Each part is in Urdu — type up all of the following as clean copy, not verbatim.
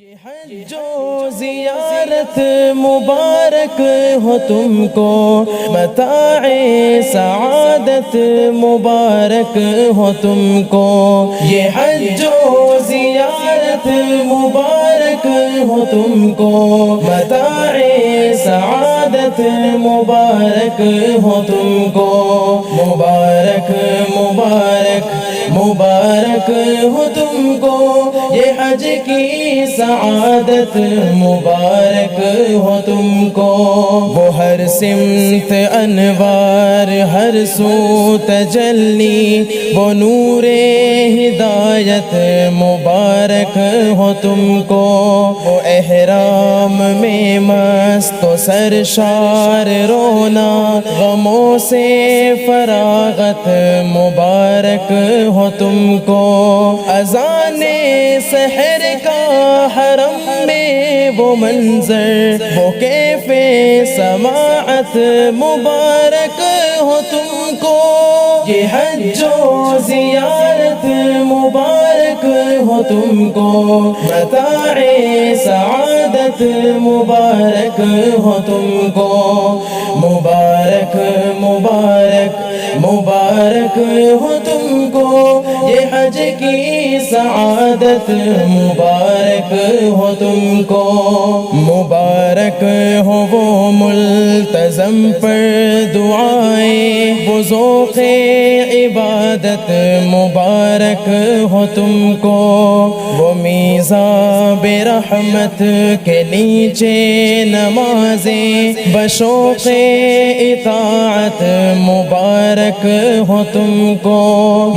یہ حج و زیارت مبارک ہو تم کو، متاع سعادت مبارک ہو تم کو۔ یہ حج و زیارت مبارک ہو تم کو، متاع سعادت مبارک ہو تم کو۔ مبارک مبارک مبارک ہو تم کو، یہ حج کی سعادت مبارک ہو تم کو۔ وہ ہر سمت انوار، ہر سو تجلی، وہ نور ہدایت مبارک ہو تم کو۔ وہ احرام میں مست و سرشار رونا، غموں سے فراغت مبارک ہو تم کو۔ اذان سحر کا حرم میں وہ منظر، وہ کیف سماعت مبارک ہو تم کو۔ یہ حج و زیارت مبارک ہو تم کو، متاع سعادت مبارک ہو تم کو۔ مبارک مبارک مبارک ہو تم کو، یہ حج کی سعادت مبارک ہو تم کو۔ مبارک ہو وہ ملتزم پر دعائیں، وہ ذوق عبادت مبارک ہو تم کو۔ وہ میزاب رحمت کے نیچے نمازیں، بشوق اطاعت مبارک ہو تم کو۔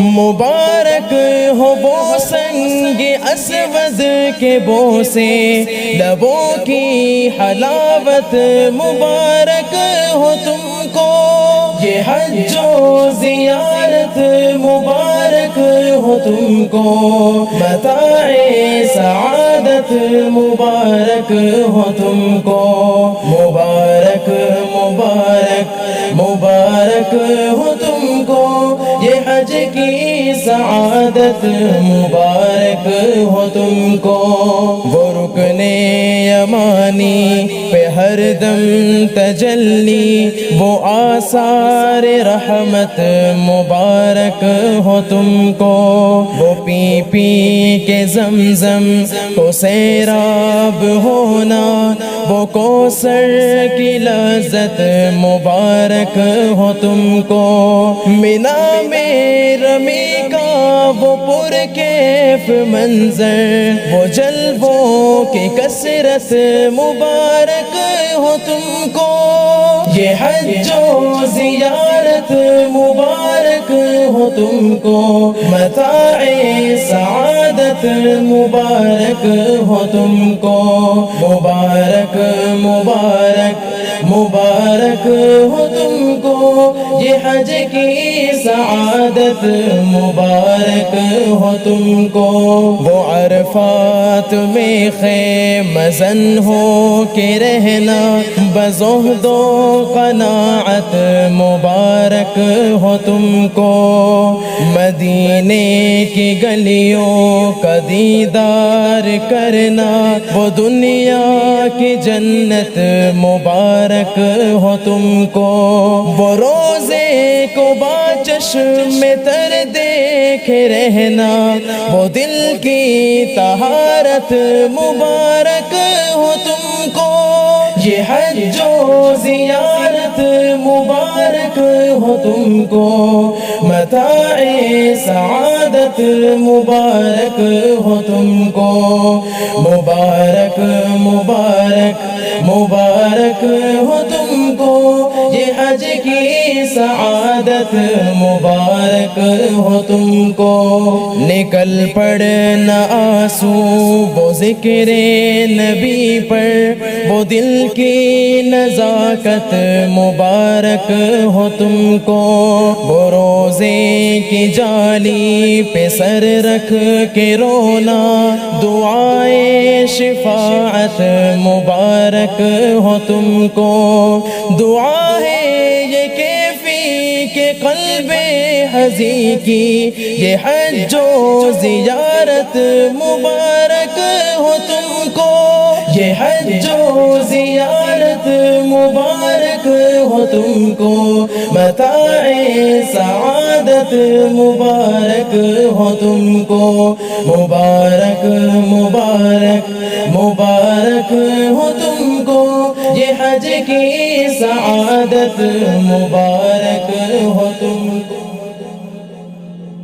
مبارک ہو وہ سنگ اسود کے بوسے، لبوں کی حلاوت مبارک ہو تم کو۔ یہ حج و زیارت مبارک ہو تم کو، متاع سعادت مبارک ہو تم کو۔ مبارک مبارک مبارک ہو تم کو، یہ حج کی سعادت مبارک ہو تم کو۔ وہ رکن یمانی پہ ہر دم تجلی، وہ آثار رحمت مبارک ہو تم کو۔ وہ پی پی کے زمزم کو سیراب ہونا، وہ کوثر کی لذت مبارک ہو تم کو۔ مینا میں رمی کا وہ پرکیف منظر، وہ جلووں کی کثرت مبارک ہو تم کو۔ یہ حج و زیارت مبارک ہو تم کو، متاع سعادت مبارک ہو تم کو۔ مبارک مبارک مبارک ہو تم کو، یہ حج کی سعادت مبارک ہو تم کو۔ وہ عرفات میں خیمہ زن ہو کے رہنا، بزہد و قناعت مبارک ہو تم کو۔ مدینے کی گلیوں کا دیدار کرنا، وہ دنیا کی جنت مبارک ہو تم کو۔ وہ روزے کو باچشم تر دیکھ رہنا، وہ دل کی طہارت مبارک ہو تم کو۔ یہ حج و زیارت مبارک ہو تم کو، متاع سعادت مبارک ہو تم کو۔ مبارک مبارک مبارک ہو تم کو، یہ حج کی سعادت مبارک ہو تم کو۔ نکل پڑنا آنسو وہ ذکر نبی پر، وہ دل کی نزاکت مبارک ہو تم کو۔ وہ روزے کی جالی پہ سر رکھ کے رونا، دعائے شفاعت مبارک ہو تم کو۔ دعا ہے یہ کیفی کے قلب حزی کی، یہ حج و زیارت مبارک ہو تم کو۔ یہ حج و زیارت مبارک ہو تم کو، متاع سعادت مبارک ہو تم کو، مبارک مبارک مبارک ہو تم کو، یہ حج کی سعادت مبارک ہو تم کو۔